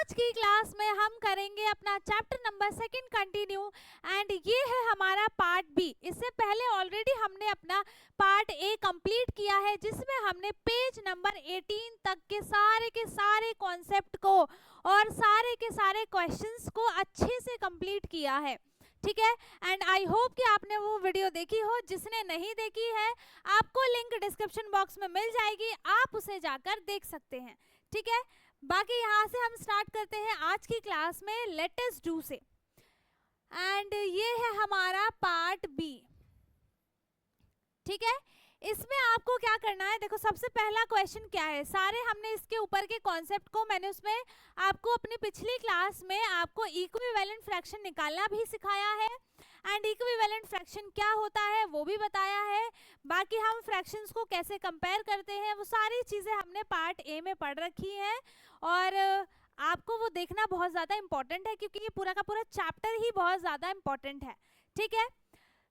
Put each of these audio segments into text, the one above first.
आज की क्लास में हम करेंगे अपना चैप्टर नंबर 2 कंटिन्यू एंड ये है हमारा पार्ट बी। इससे पहले ऑलरेडी हमने अपना पार्ट ए कंप्लीट किया है जिसमें हमने पेज नंबर 18 तक के सारे कॉन्सेप्ट को और सारे के सारे क्वेश्चंस को अच्छे से कंप्लीट किया है। ठीक है, एंड आई होप कि आपने वो वीडियो देखी हो। जिसने नहीं देखी है आपको लिंक डिस्क्रिप्शन बॉक्स में मिल जाएगी, आप उसे जाकर देख सकते हैं। ठीक है, बाकी यहाँ से हम स्टार्ट करते हैं आज की क्लास में लेट अस डू से। एंड ये है हमारा पार्ट बी। ठीक है, इसमें आपको क्या करना है, देखो सबसे पहला क्वेश्चन क्या है, सारे हमने इसके ऊपर के कॉन्सेप्ट को मैंने उसमें आपको अपनी पिछली क्लास में आपको इक्विवेलेंट फ्रैक्शन निकालना भी सिखाया है एंड इक्विवेलेंट फ्रैक्शन क्या होता है वो भी बताया है। बाकी हम फ्रैक्शंस को कैसे कंपेयर करते हैं वो सारी चीज़ें हमने पार्ट ए में पढ़ रखी हैं और आपको वो देखना बहुत ज़्यादा इंपॉर्टेंट है क्योंकि ये पूरा का पूरा चैप्टर ही बहुत ज़्यादा इंपॉर्टेंट है। ठीक है,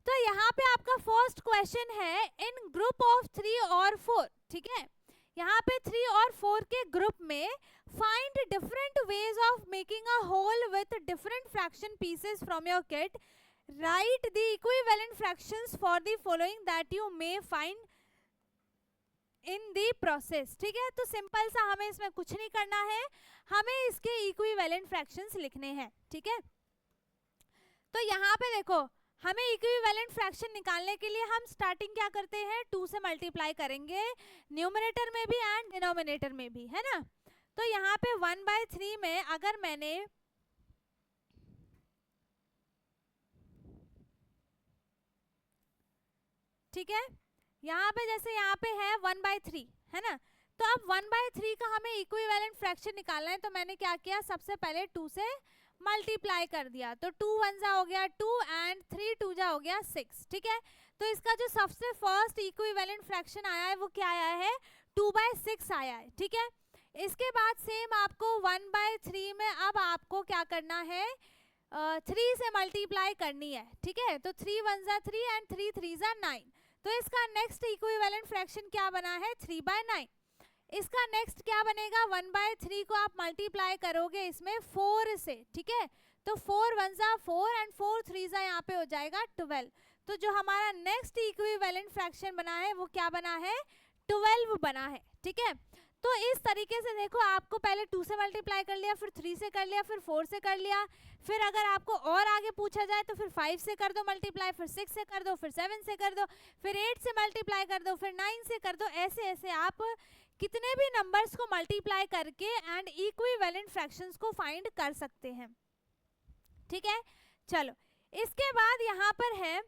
तो यहाँ पे आपका फर्स्ट क्वेश्चन है इन ग्रुप ऑफ 3 और 4। ठीक है, यहाँ पे 3 और 4 के ग्रुप में find different ways of making a whole with different fraction pieces from your kit, right the equivalent fractions for the following that you may find in the process. ठीक है, तो सिंपल सा हमें इसमें कुछ नहीं करना है, हमें इसके इक्विवेलेंट फ्रैक्शंस लिखने हैं। ठीक है, तो यहाँ पे देखो हमें इक्विवेलेंट फ्रैक्शन निकालने के लिए हम स्टार्टिंग क्या करते हैं, 2 से मल्टीप्लाई करेंगे न्यूमरेटर में भी एंड डिनोमिनेटर में भी, है ना। तो यहाँ पे 1/3 में अगर मैंने ठीक है, यहाँ पे जैसे यहाँ पे है 1/3 है ना, तो अब 1/3 का हमें इक्विवेलेंट फ्रैक्शन निकालना है। तो मैंने क्या किया, सबसे पहले 2 से मल्टीप्लाई कर दिया, तो 2 1 जा हो गया 2 एंड 3 2 जा हो गया 6। ठीक है, तो इसका जो सबसे फर्स्ट इक्विवेलेंट फ्रैक्शन आया है वो क्या आया है, 2/6 आया है। ठीक है, इसके बाद सेम आपको 1/3 में अब आपको क्या करना है, 3 से मल्टीप्लाई करनी है। ठीक है, तो 3 1 जा 3 एंड 3 3 जा 9। तो इसका नेक्स्ट इक्विवेलेंट फ्रैक्शन क्या बना है, 3/9। इसका नेक्स्ट क्या बनेगा, 1/3 को आप मल्टीप्लाई करोगे इसमें 4 से। ठीक है, तो 4 1 जा 4 एंड 4 3 जा यहाँ पे हो जाएगा 12। तो जो हमारा नेक्स्ट इक्विवेलेंट फ्रैक्शन बना है वो क्या बना है, 12 बना है। ठीक है, तो इस तरीके से देखो आपको पहले 2 से मल्टीप्लाई कर लिया, फिर 3 से कर लिया, फिर 4 से कर लिया, फिर अगर आपको और आगे पूछा जाए तो फिर 5 से कर दो मल्टीप्लाई, फिर 6 से कर दो, फिर 7 से कर दो, फिर 8 से मल्टीप्लाई कर दो, फिर 9 से कर दो। ऐसे ऐसे आप कितने भी नंबर्स को मल्टीप्लाई करके एंड इक्विवेलेंट फ्रैक्शंस को फाइंड कर सकते हैं। ठीक है, चलो इसके बाद यहाँ पर है,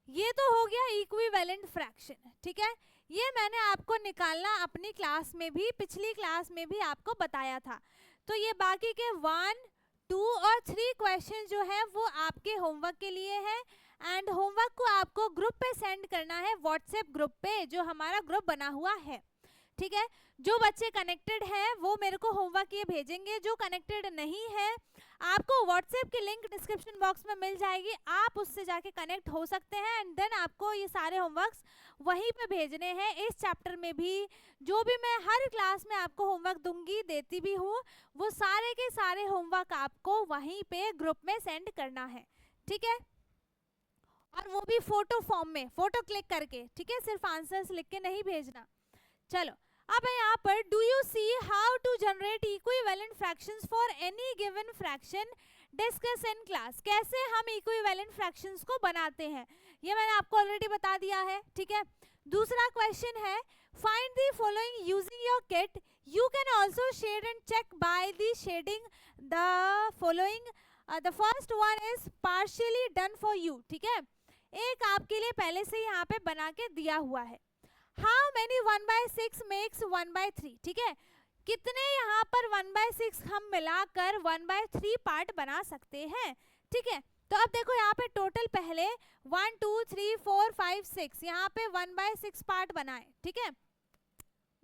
ये तो हो गया इक्विवेलेंट फ्रैक्शन। ठीक है, ये मैंने आपको निकालना अपनी क्लास में भी, पिछली क्लास में भी आपको बताया था। तो ये बाकी के 1 2 और 3 क्वेश्चन जो है वो आपके होमवर्क के लिए है एंड होमवर्क को आपको ग्रुप पे सेंड करना है, व्हाट्सएप ग्रुप पे जो हमारा ग्रुप बना हुआ है। ठीक है, जो बच्चे कनेक्टेड हैं वो मेरे को होमवर्क ये भेजेंगे, जो कनेक्टेड नहीं है आपको व्हाट्सएप की लिंक डिस्क्रिप्शन बॉक्स में मिल जाएगी, आप उससे जाके कनेक्ट हो सकते हैं एंड देन आपको ये सारे होमवर्क्स वहीं पे भेजने हैं। इस चैप्टर में भी जो भी मैं हर क्लास में आपको होमवर्क दूंगी, देती भी हूँ, वो सारे के सारे होमवर्क आपको वहीं पे ग्रुप में सेंड करना है। ठीक है, और वो भी फोटो फॉर्म में, फोटो क्लिक करके। ठीक है, सिर्फ आंसर्स लिख के नहीं भेजना। चलो अब यहाँ पर do you see how to generate equivalent fractions for any given fraction, discuss in class. कैसे हम इक्विवेलेंट फ्रैक्शंस को बनाते हैं ये मैंने आपको ऑलरेडी बता दिया है। ठीक है, दूसरा क्वेश्चन है find the following using your kit, you can also shade and check by the shading the following. The first one is partially done for you. ठीक है, एक आपके लिए पहले से यहाँ पे बना के दिया हुआ है। How many 1/6 makes 1/3? ठीक है, कितने यहाँ पर 1/6 हम मिलाकर 1/3 पार्ट बना सकते हैं। ठीक है, तो अब देखो यहाँ पे टोटल पहले 1 2 3 4 5 6 यहाँ पे 1/6 पार्ट बनाए। ठीक है,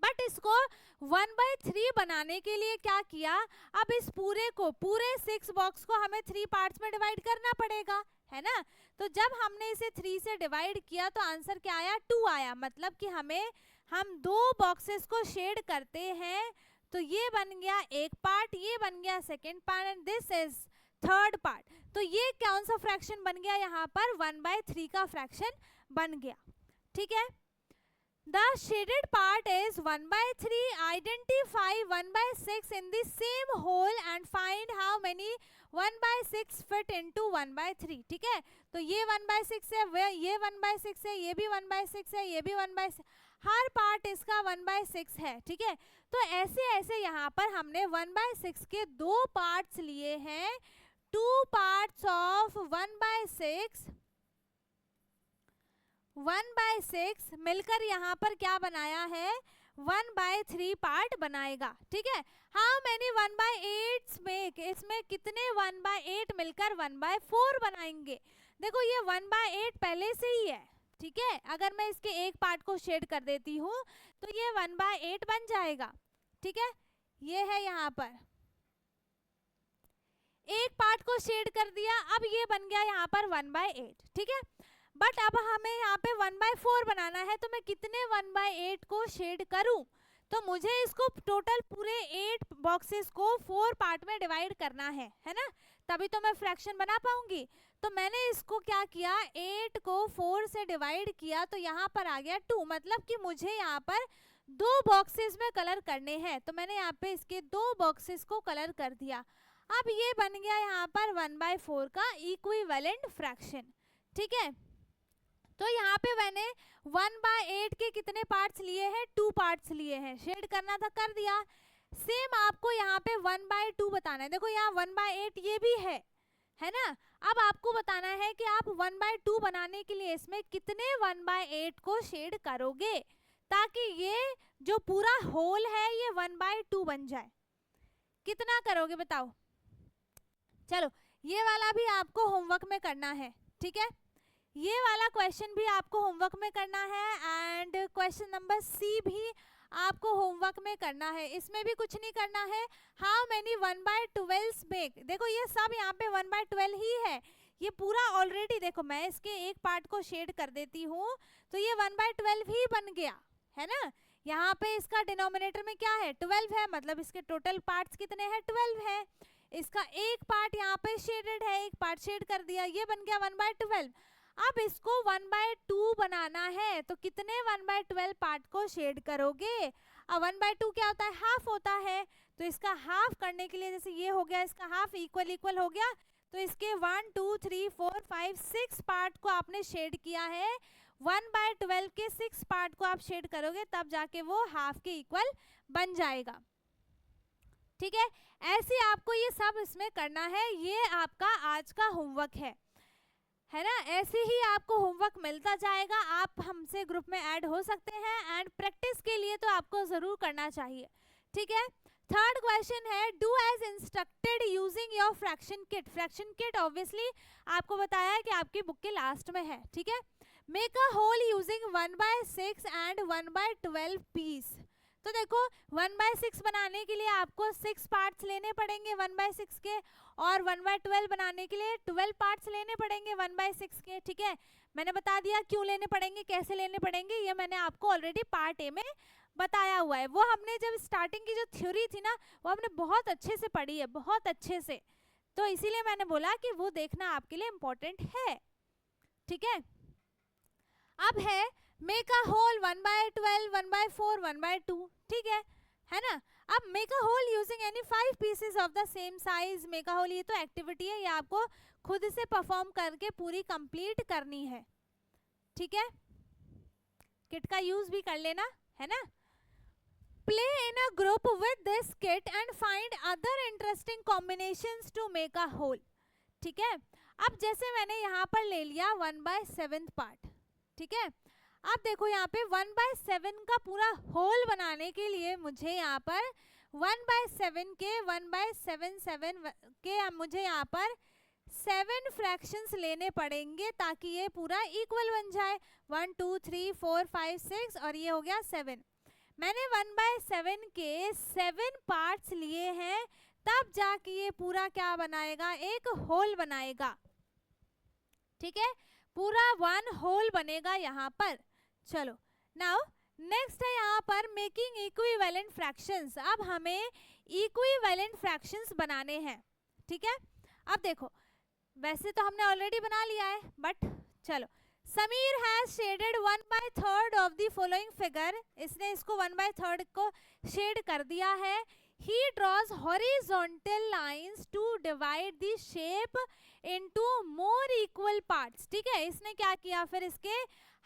बट इसको 1/3 बनाने के लिए क्या किया, अब इस पूरे को, पूरे 6 बॉक्स को हमें 3 पार्ट्स में डिवाइड करना पड़ेगा, है ना। तो जब हमने इसे 3 से डिवाइड किया तो आंसर क्या आया, 2 आया। मतलब कि हम 2 बॉक्सेस को शेड करते हैं तो ये बन गया एक पार्ट, ये बन गया second part and this is third part. तो ये कौन सा फ्रैक्शन बन गया यहाँ पर 1/3 का फ्रैक्शन बन गया। ठीक है, the shaded part is 1/3. Identify 1/6 in the same hole and find how many 1/6 fit into 1/3. ठीक है, तो ये 1/6 है, ये 1/6 है, ये भी 1/6 है, ये भी 1/6, हर पार्ट इसका 1/6 है। ठीक है, तो ऐसे ऐसे यहाँ पर हमने 1/6 के दो पार्ट्स लिए हैं, 2 parts of 1/6, 1/6 मिलकर यहाँ पर क्या बनाया है 1/3 पार्ट बनाएगा। ठीक है, हाउ मेनी 1/8 मेक, इसमें कितने 1/8 मिलकर 1/4 बनाएंगे। देखो ये 1/8 पहले से ही है। ठीक है, अगर मैं इसके एक पार्ट को शेड कर देती हूँ तो ये 1/8 बन जाएगा। ठीक है, ये है यहाँ पर एक पार्ट को शेड कर दिया, अब ये बन गया यहाँ पर 1/8। ठीक है, बट अब हमें यहाँ पे 1/4 बनाना है, तो मैं कितने 1/8 को शेड करूं, तो मुझे इसको टोटल पूरे 8 बॉक्सेस को 4 पार्ट में डिवाइड करना है ना, तभी तो मैं फ्रैक्शन बना पाऊंगी। तो मैंने इसको क्या किया, 8 को 4 से डिवाइड किया, तो यहाँ पर आ गया 2, मतलब कि मुझे यहाँ पर 2 बॉक्सेस में कलर करने हैं, तो मैंने यहाँ पे इसके 2 बॉक्सेस को कलर कर दिया। अब ये बन गया यहाँ पर 1/4 का इक्विवेलेंट फ्रैक्शन। ठीक है, तो यहाँ पे मैंने 1/8 के कितने पार्ट्स लिए हैं, 2 पार्ट्स लिए हैं, शेड करना था कर दिया। सेम आपको यहाँ पे 1/2 बताना है। देखो यहाँ 1/8 ये भी है ना, अब आपको बताना है कि आप 1/2 बनाने के लिए इसमें कितने 1/8 को शेड करोगे, ताकि ये जो पूरा होल है ये 1/2 बन जाए। कितना करोगे बताओ। चलो ये वाला भी आपको होमवर्क में करना है। ठीक है, ये वाला क्वेश्चन भी आपको होमवर्क में करना है एंड क्वेश्चन नंबर सी भी आपको होमवर्क में करना है। इसमें भी कुछ नहीं करना है। हाउ मेनी 1/12 मेक, देखो ये सब यहाँ पे 1/12 ही है, ये पूरा ऑलरेडी। देखो मैं इसके एक पार्ट को शेड कर देती हूँ तो ये 1/12 ही बन गया है ना। यहाँ पे इसका डिनोमिनेटर में क्या है 12 है, मतलब इसके टोटल पार्ट्स कितने हैं 12 है। इसका एक पार्ट यहाँ पे शेडेड है, एक पार्ट शेड कर दिया, ये बन गया 1/12। अब इसको 1/2 बनाना है, तो कितने 1/12 पार्ट को शेड करोगे। अब 1/2 क्या होता है, हाफ होता है, तो इसका हाफ करने के लिए जैसे ये हो गया, इसका हाफ इक्वल इक्वल हो गया, तो इसके 1 2 3 4 5 6 पार्ट को आपने शेड किया है। 1/12 के 6 पार्ट को आप शेड करोगे तब जाके वो हाफ के इक्वल बन जाएगा। ठीक है, ऐसे आपको ये सब इसमें करना है। ये आपका आज का होमवर्क है ना। ऐसे ही आपको होमवर्क मिलता जाएगा, आप हमसे ग्रुप में ऐड हो सकते हैं एंड प्रैक्टिस के लिए तो आपको जरूर करना चाहिए। ठीक है, थर्ड क्वेश्चन है do as instructed using your fraction kit. Fraction kit obviously आपको बताया है कि आपकी बुक के लास्ट में है। ठीक है, make a whole using 1/6 and 1/12 piece. तो देखो 1/6 बनाने के लिए आपको 6 पार्ट्स लेने पड़ेंगे 1/6 के, और 1/12 बनाने के लिए 12 पार्ट्स लेने पड़ेंगे 1/6 के। ठीक है, मैंने बता दिया क्यों लेने पड़ेंगे, कैसे लेने पड़ेंगे, ये मैंने आपको ऑलरेडी पार्ट ए में बताया हुआ है। वो हमने जब स्टार्टिंग की जो थ्योरी थी ना, वो हमने बहुत अच्छे से पढ़ी है, बहुत अच्छे से, तो इसीलिए मैंने बोला कि वो देखना आपके लिए इम्पोर्टेंट है। ठीक है, अब है मेक अ होल 1/12 1/4 1/2। ठीक है ना। अब make a whole using any 5 pieces of the same size. Make a whole ये तो एक्टिविटी है, ये आपको खुद से परफॉर्म करके पूरी कंप्लीट करनी है। ठीक है, किट का यूज भी कर लेना है ना। Play in a group with this kit and find other interesting combinations to make a whole. ठीक है, अब जैसे मैंने यहाँ पर ले लिया 1/7 पार्ट। ठीक है, अब देखो यहाँ पे 1/7 का पूरा होल बनाने के लिए मुझे यहाँ पर 1/7 के 1/7 के मुझे यहाँ पर 7 फ्रैक्शंस लेने पड़ेंगे ताकि ये पूरा इक्वल बन जाए। 1 2 3 4 5 6 और ये हो गया 7। मैंने 1/7 के 7 पार्ट्स लिए हैं, तब जाके ये पूरा क्या बनाएगा, एक होल बनाएगा। ठीक है, पूरा 1 होल बनेगा यहाँ पर। चलो नाउ नेक्स्ट है यहाँ पर मेकिंग इक्विवेलेंट फ्रैक्शंस। अब हमें इक्विवेलेंट फ्रैक्शंस बनाने हैं, ठीक है। अब देखो, वैसे तो हमने ऑलरेडी बना लिया है, बट चलो। Sameer has shaded 1/3 of the following figure. इसने इसको 1/3 को शेड कर दिया है। He draws horizontal lines to divide the shape into more equal parts। ठीक है, इसने क्या किया, फिर इसके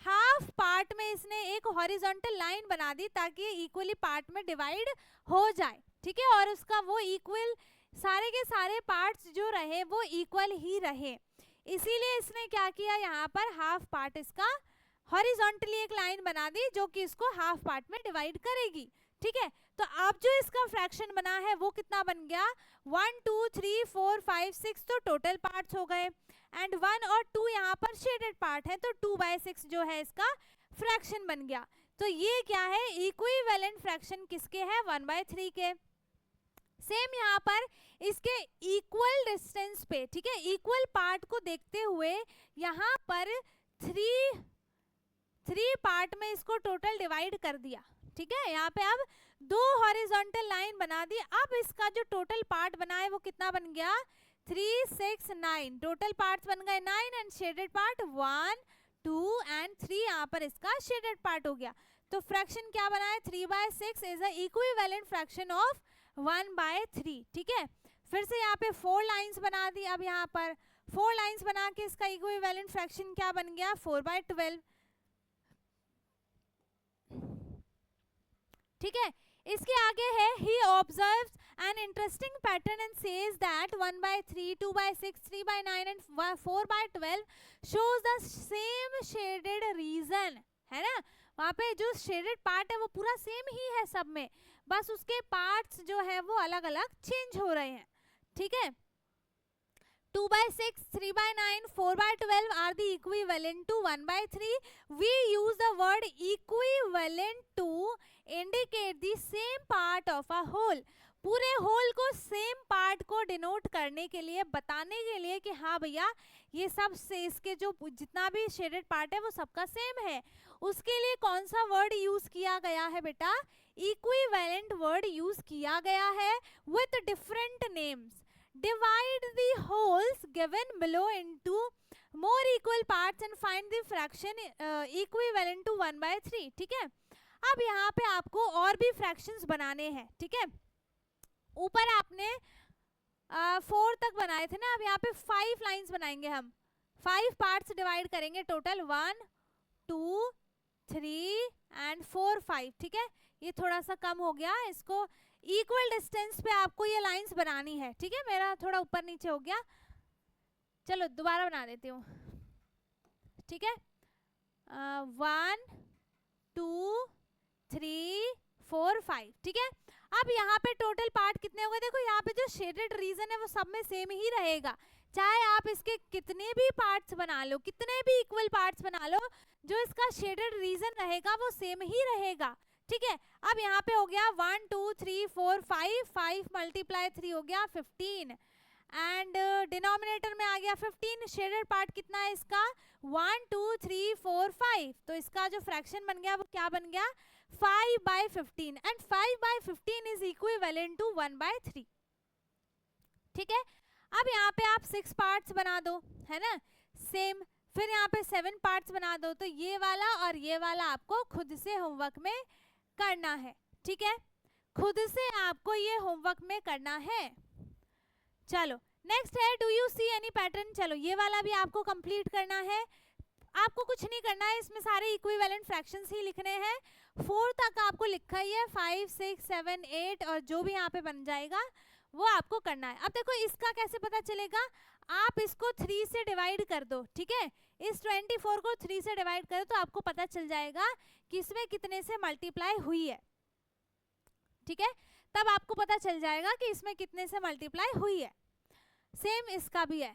हाफ पार्ट में इसने एक हॉरिजॉन्टल लाइन बना दी ताकि इक्वली पार्ट में डिवाइड हो जाए, ठीक है। और उसका वो इक्वल सारे के सारे पार्ट्स जो रहे वो इक्वल ही रहे, इसीलिए इसने क्या किया, यहाँ पर हाफ पार्ट इसका हॉरिजॉन्टली एक लाइन बना दी जो कि इसको हाफ पार्ट में डिवाइड करेगी, ठीक है। तो अब जो इसका फ्रैक्शन बना है वो कितना बन गया, 1 2 3 4 5 6 तो टोटल पार्ट्स हो गए, एंड 1 और 2 यहाँ पर शेडेड पार्ट है, तो 2/6 जो है इसका फ्रैक्शन बन गया। तो ये क्या है, इक्विवेलेंट फ्रैक्शन किसके है, 1/3 के। सेम यहाँ पर इसके इक्वल डिस्टेंस पे, ठीक है, इक्वल पार्ट को देखते हुए यहाँ पर 3 पार्ट में इसको टोटल डिवाइड कर दिया, ठीक है। यहाँ पे अब 2 हॉरिजॉन्टल लाइन बना दी। अब इसका जो टोटल पार्ट बना है वो कितना बन गया, 3 6 9, टोटल पार्ट्स बन गए 9 एंड शेडेड पार्ट 1 2 एंड 3, यहाँ पर इसका शेडेड पार्ट हो गया। तो फ्रैक्शन क्या बना है, 3/6 is a equivalent fraction of 1/3, ठीक है। फिर से यहाँ पे 4 लाइंस बना दी। अब यहाँ पर 4 लाइंस बना के इसका इक्विवेलेंट फ्रैक्शन क्या बन गया, 4/12, ठीक है। इसके आगे है, he observes an interesting pattern and says that 1/3, 2/6, 3/9 and 4/12 shows the same shaded region, है ना। वहाँ पे जो शेडेड पार्ट है वो पूरा सेम ही है सब में, बस उसके पार्ट्स जो है वो अलग अलग चेंज हो रहे हैं, ठीक है। 2/6, 3/9, 4/12 are the equivalent to 1/3. We use the word equivalent to indicate the same part of a whole. पूरे होल को सेम पार्ट को डिनोट करने के लिए, बताने के लिए कि हाँ भैया ये सब से इसके जो जितना भी शेडेड पार्ट है वो सबका सेम है, उसके लिए कौन सा वर्ड यूज किया गया है बेटा, इक्विवेलेंट वर्ड यूज किया गया है with different names. Divide the holes given below into more equal parts and find the fraction equivalent to 1/3, ठीक है। अब यहाँ पे आपको और भी फ्रैक्शंस बनाने हैं, ठीक है। ऊपर आपने 4 तक बनाए थे ना, अब यहाँ पे 5 लाइंस बनाएंगे हम, 5 पार्ट्स डिवाइड करेंगे टोटल, 1 2 3 एंड 4 5, ठीक है। ये थोड़ा सा कम हो गया, इसको इक्वल डिस्टेंस पे आपको ये लाइंस बनानी है, ठीक है। मेरा थोड़ा ऊपर नीचे हो गया, चलो दोबारा बना देती हूँ, ठीक है। 1 2 3 4 5, ठीक है। अब यहाँ पे टोटल पार्ट कितने हो गए, देखो यहाँ पे जो शेडेड रीजन है वो सब में सेम ही रहेगा, चाहे आप इसके कितने भी पार्ट्स बना लो, कितने भी इक्वल पार्ट्स बना लो, जो इसका शेडेड रीजन रहेगा वो सेम ही रहेगा, ठीक है। अब यहाँ पे हो गया 1 2 3 4 5, 5 × 3 हो गया 15, एंड डिनोमिनेटर में आ गया 15, शेडेड पार्ट कितना है इसका 1 2 3 4 5, तो इसका जो फ्रैक्शन बन गया वो क्या बन गया 5/15, एंड 5/15 इज इक्विवेलेंट टू 1/3, ठीक है। अब यहाँ पे आप 6 पार्ट्स बना दो, है ना, सेम। फिर यहाँ पे 7 पार्ट्स बना दो, तो ये वाला और ये वाला आपको खुद से होमवर्क में करना है, ठीक है, खुद से आपको ये होमवर्क में करना है। चलो नेक्स्ट है, do you see any pattern. चलो ये वाला भी आपको कंप्लीट करना है, आपको कुछ नहीं करना है, इसमें सारे इक्विवेलेंट फ्रैक्शंस ही लिखने हैं। 4 तक आपको लिखा ही है, 5 6 7 8 और जो भी यहाँ पे बन जाएगा वो आपको करना है। अब देखो इसका कैसे पता चलेगा, आप इसको 3 से डिवाइड कर दो, ठीक है, इस 24 को 3 से डिवाइड करो तो आपको पता चल जाएगा कि इसमें कितने से मल्टीप्लाई हुई है, ठीक है, तब आपको पता चल जाएगा कि इसमें कितने से मल्टीप्लाई हुई है। सेम इसका भी है।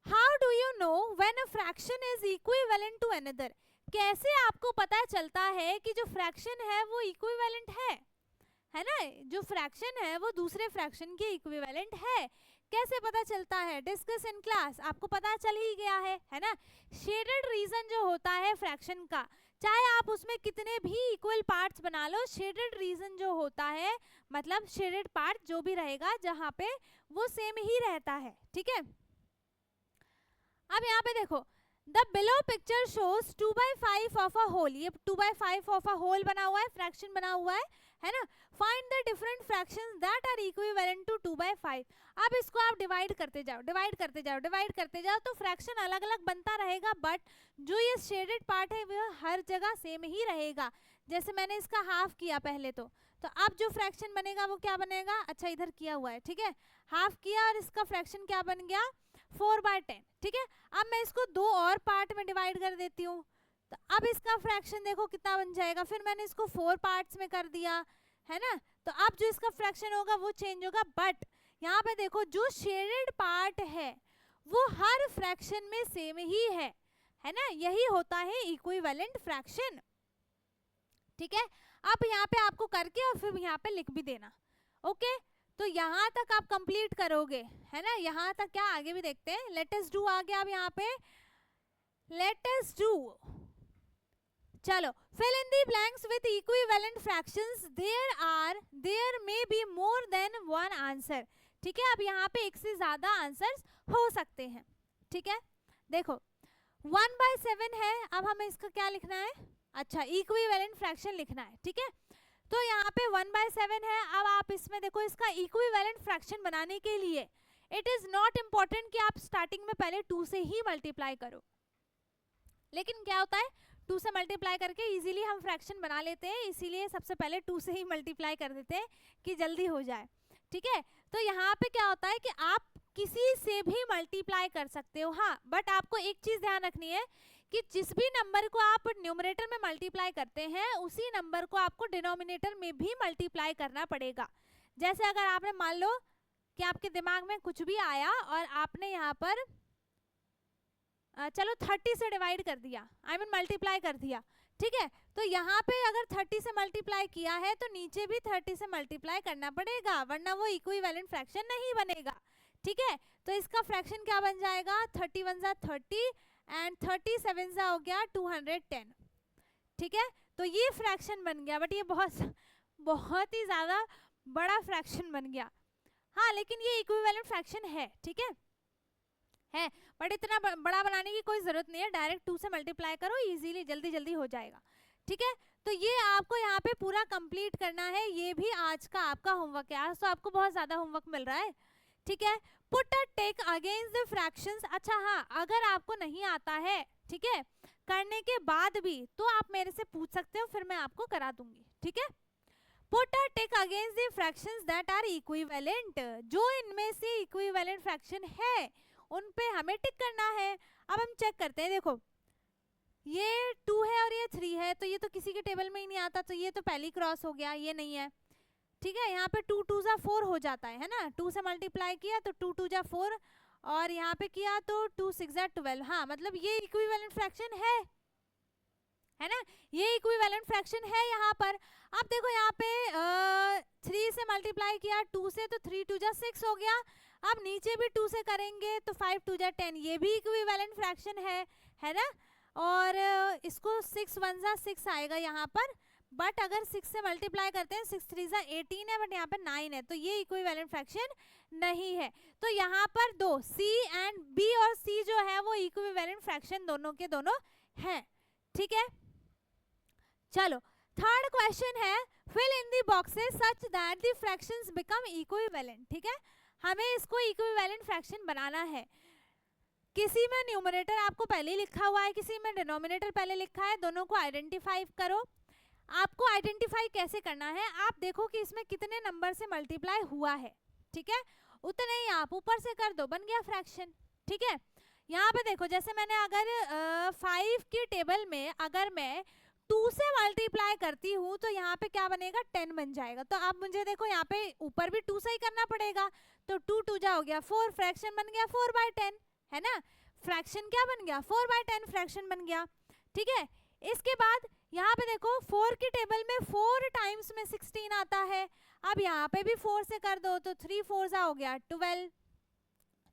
How do you know when a fraction is equivalent to another. कैसे आपको पता चलता है कि जो फ्रैक्शन है वो इक्विवेलेंट है ना, जो फ्रैक्शन है वो दूसरे फ्रैक्शन के इक्विवेलेंट है, कैसे पता चलता है, डिस्कस इन क्लास, आपको पता चल ही गया है ना। शेडेड रीजन जो होता है फ्रैक्शन का, चाहे आप उसमें कितने भी इक्वल पार्ट्स बना लो, शेडेड रीजन जो होता है, मतलब शेडेड पार्ट जो भी रहेगा जहाँ पे, वो सेम ही रहता है, ठीक है। अब यहाँ पे देखो, the below picture shows 2/5 of a whole, ये 2/5 ऑफ अ होल बना हुआ है, फ्रैक्शन बना हुआ है ना। Find the different fractions that are equivalent to 2/5। अब इसको आप डिवाइड करते जाओ, डिवाइड करते जाओ, डिवाइड करते जाओ, तो फ्रैक्शन अलग अलग बनता रहेगा, बट जो ये शेडेड पार्ट है वह हर जगह सेम ही रहेगा। जैसे मैंने इसका हाफ किया पहले, तो अब जो फ्रैक्शन बनेगा वो क्या बनेगा, अच्छा इधर किया हुआ है, ठीक है, हाफ किया और इसका फ्रैक्शन क्या बन गया, 4/10, ठीक है। अब मैं इसको दो और पार्ट में डिवाइड कर देती हूँ, तो अब इसका फ्रैक्शन देखो कितना बन जाएगा, फिर मैंने इसको 4 पार्ट्स में कर दिया, है ना। तो अब जो इसका फ्रैक्शन होगा वो चेंज होगा, बट यहाँ पे देखो जो शेडेड पार्ट है वो हर फ्रैक्शन में सेम ही है ना, यही होता है इक्विवेलेंट फ्रैक्शन, ठीक है। अब यहाँ पे आपको करके और फिर यहाँ पे लिख भी देना, ओके। तो यहाँ तक आप कंप्लीट करोगे, है ना, यहाँ तक क्या आगे भी देखते हैं। लेट अस डू आ गया अब यहाँ पे, लेट अस डू, चलो, fill in the blanks with equivalent fractions, there may be more than one answer, ठीक है। अब यहाँ पे एक से ज्यादा आंसर्स हो सकते हैं, ठीक है। देखो 1/7 है, अब हमें इसका क्या लिखना है, अच्छा इक्विवेलेंट फ्रैक्शन लिखना है, ठीक है। तो यहाँ पे 1/7 है, अब आप इसमें देखो इसका इक्विवेलेंट फ्रैक्शन बनाने के लिए इट इज नॉट इम्पॉर्टेंट कि आप स्टार्टिंग में पहले 2 से ही मल्टीप्लाई करो, लेकिन क्या होता है 2 से मल्टीप्लाई करके इजीली हम फ्रैक्शन बना लेते हैं, इसीलिए सबसे पहले 2 से ही मल्टीप्लाई कर देते हैं कि जल्दी हो जाए, ठीक है। तो यहाँ पे क्या होता है कि आप किसी से भी मल्टीप्लाई कर सकते हो, हाँ, बट आपको एक चीज ध्यान रखनी है कि जिस भी नंबर को आप न्यूमरेटर में मल्टीप्लाई करते हैं उसी नंबर को आपको डिनोमिनेटर में भी मल्टीप्लाई करना पड़ेगा। जैसे अगर आपने मान लो कि आपके दिमाग में कुछ भी आया और आपने यहाँ पर चलो 30 से डिवाइड कर दिया, आई मीन मल्टीप्लाई कर दिया, ठीक है। तो यहाँ पे अगर 30 से मल्टीप्लाई किया है तो नीचे भी 30 से मल्टीप्लाई करना पड़ेगा, वरना वो इक्विवेलेंट फ्रैक्शन नहीं बनेगा, ठीक है। तो इसका फ्रैक्शन क्या बन जाएगा, 31 जा 30 एंड 37 जा हो गया 210, ठीक है। तो ये फ्रैक्शन बन गया, बट ये बहुत ही ज्यादा बड़ा फ्रैक्शन बन गया, हाँ, लेकिन ये इक्विवेलेंट फ्रैक्शन है, ठीक है, बट इतना बड़ा बनाने की कोई जरूरत नहीं है, डायरेक्ट 2 से मल्टीप्लाई करो, इजीली जल्दी जल्दी हो जाएगा, ठीक है। तो ये आपको यहाँ पे पूरा कंप्लीट करना है, ये भी आज का आपका होमवर्क है, आज तो आपको बहुत ज्यादा होमवर्क मिल रहा है, ठीक है। Put a tick against the fractions, अच्छा हाँ, अगर आपको नहीं आता है, ठीक है, करने के बाद भी तो आप मेरे से पूछ सकते हो, फिर मैं आपको करा दूंगी, ठीक है। Put a tick against the fractions that are equivalent, जो इनमें से इक्विवेलेंट फ्रैक्शन है उन पे हमें टिक करना है। अब हम चेक करते हैं, देखो ये 2 है और ये 3 है, तो ये तो किसी के टेबल में ही नहीं आता, तो ये तो पहली क्रॉस हो गया, ये नहीं है, ठीक है। यहाँ पे 2 2 जा 4 हो जाता है ना, 2 से मल्टीप्लाई किया तो 2 2 जा 4 और यहाँ पे किया तो 2 6 जा 12, हाँ, मतलब ये इक्विवेलेंट फ्रैक्शन है ना, ये इक्विवेलेंट फ्रैक्शन है यहाँ पर। अब देखो यहाँ पे 3 से मल्टीप्लाई किया 2 से, तो 3 2 जा 6 हो गया, अब नीचे भी 2 से करेंगे तो 5 2 जा 10, ये भी इक्विवेलेंट फ्रैक्शन है ना, और इसको 6 1 जा 6 आएगा यहाँ पर, बट अगर 6 से मल्टीप्लाई करते हैं 6 3 जा 18 है, बट यहाँ पर 9 है, तो ये इक्विवेलेंट फ्रैक्शन नहीं है। तो यहाँ पर दो सी एंड बी और सी जो है वो इक्विवेलेंट फ्रैक्शन दोनों के दोनों हैं, ठीक है। चलो थर्ड क्वेश्चन है, fill in the boxes such that the fractions become equivalent, ठीक है, हमें इसको इक्विवेलेंट फ्रैक्शन बनाना है। किसी में न्यूमरेटर आपको पहले लिखा हुआ है, किसी में डिनोमिनेटर पहले लिखा है, दोनों को आइडेंटिफाई करो। आपको आइडेंटिफाई कैसे करना है, आप देखो कि इसमें कितने नंबर से मल्टीप्लाई हुआ है, ठीक है, उतने ही आप ऊपर से कर दो, बन गया फ्रैक्शन, ठीक है। यहाँ पे देखो, जैसे मैंने अगर 5 की टेबल में अगर मैं 2 से मल्टीप्लाई करती हूँ तो यहाँ पे क्या बनेगा, 10 बन जाएगा। तो अब मुझे देखो यहाँ पे ऊपर भी 2 से ही करना पड़ेगा, तो 2 2 जा हो गया 4, फ्रैक्शन बन गया 4/10, है ना, फ्रैक्शन क्या बन गया 4/10 फ्रैक्शन बन गया, ठीक है। इसके बाद यहाँ पे देखो 4 की टेबल में 4 टाइम्स में 16 आता है, अब यहाँ पे भी 4 से कर दो तो 3 4 जा हो गया 12।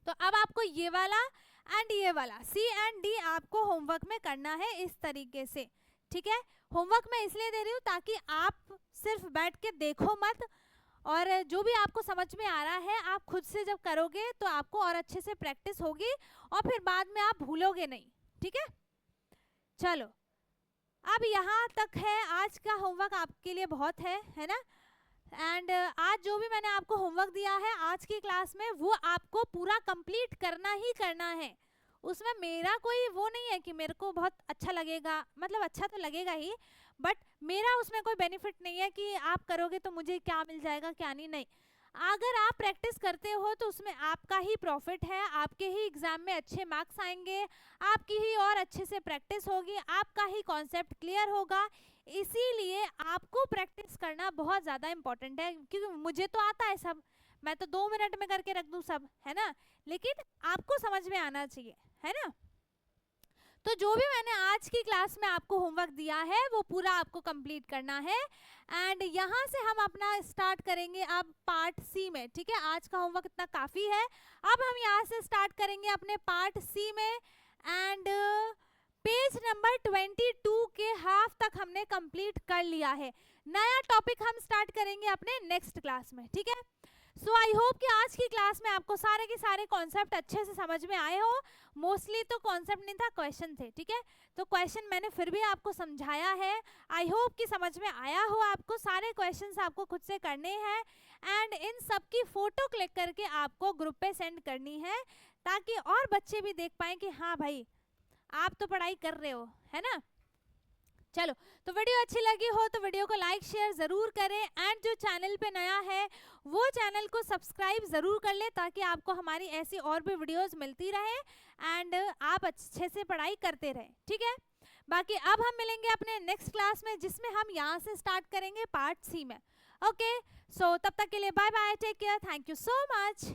तो अब आपको ये वाला एंड ये वाला सी एंड डी आपको होमवर्क में करना है इस तरीके से, ठीक है। होमवर्क मैं इसलिए दे रही हूँ ताकि आप सिर्फ बैठ के देखो मत, और जो भी आपको समझ में आ रहा है आप खुद से जब करोगे तो आपको और अच्छे से प्रैक्टिस होगी और फिर बाद में आप भूलोगे नहीं, ठीक है। चलो अब यहाँ तक है, आज का होमवर्क आपके लिए बहुत है ना। एंड आज जो भी मैंने आपको होमवर्क दिया है आज की क्लास में वो आपको पूरा कंप्लीट करना ही करना है। उसमें मेरा कोई वो नहीं है कि मेरे को बहुत अच्छा लगेगा, मतलब अच्छा तो लगेगा ही, बट मेरा उसमें कोई बेनिफिट नहीं है कि आप करोगे तो मुझे क्या मिल जाएगा क्या नहीं। अगर आप प्रैक्टिस करते हो तो उसमें आपका ही प्रॉफिट है, आपके ही एग्जाम में अच्छे मार्क्स आएंगे, आपकी ही और अच्छे से प्रैक्टिस होगी, आपका ही कॉन्सेप्ट क्लियर होगा। इसीलिए आपको प्रैक्टिस करना बहुत ज़्यादा इम्पोर्टेंट है, क्योंकि मुझे तो आता है सब, मैं तो 2 मिनट में करके रख दूँ सब, है ना, लेकिन आपको समझ में आना चाहिए, है ना। तो जो भी मैंने आज की क्लास में आपको होमवर्क दिया है वो पूरा आपको कंप्लीट करना है। एंड यहाँ से हम अपना स्टार्ट करेंगे अब पार्ट सी में, ठीक है। आज का होमवर्क इतना काफ़ी है, अब हम यहाँ से स्टार्ट करेंगे अपने पार्ट सी में। एंड पेज नंबर 22 के हाफ तक हमने कंप्लीट कर लिया है। नया टॉपिक हम स्टार्ट करेंगे अपने नेक्स्ट क्लास में, ठीक है। सो आई होप कि आज की क्लास में आपको सारे के सारे कॉन्सेप्ट अच्छे से समझ में आए हो। मोस्टली तो कॉन्सेप्ट नहीं था, क्वेश्चन थे, ठीक है। तो क्वेश्चन मैंने फिर भी आपको समझाया है, आई होप कि समझ में आया हो आपको। सारे क्वेश्चंस आपको खुद से करने हैं एंड इन सब की फोटो क्लिक करके आपको ग्रुप पे सेंड करनी है, ताकि और बच्चे भी देख पाएँ कि हाँ भाई आप तो पढ़ाई कर रहे हो, है ना। चलो, तो वीडियो अच्छी लगी हो तो वीडियो को लाइक शेयर ज़रूर करें, एंड जो चैनल पे नया है वो चैनल को सब्सक्राइब ज़रूर कर ले, ताकि आपको हमारी ऐसी और भी वीडियोस मिलती रहे एंड आप अच्छे से पढ़ाई करते रहें, ठीक है। बाकी अब हम मिलेंगे अपने नेक्स्ट क्लास में, जिसमें हम यहाँ से स्टार्ट करेंगे पार्ट सी में। ओके, सो तब तक के लिए bye bye, take care, thank you so much.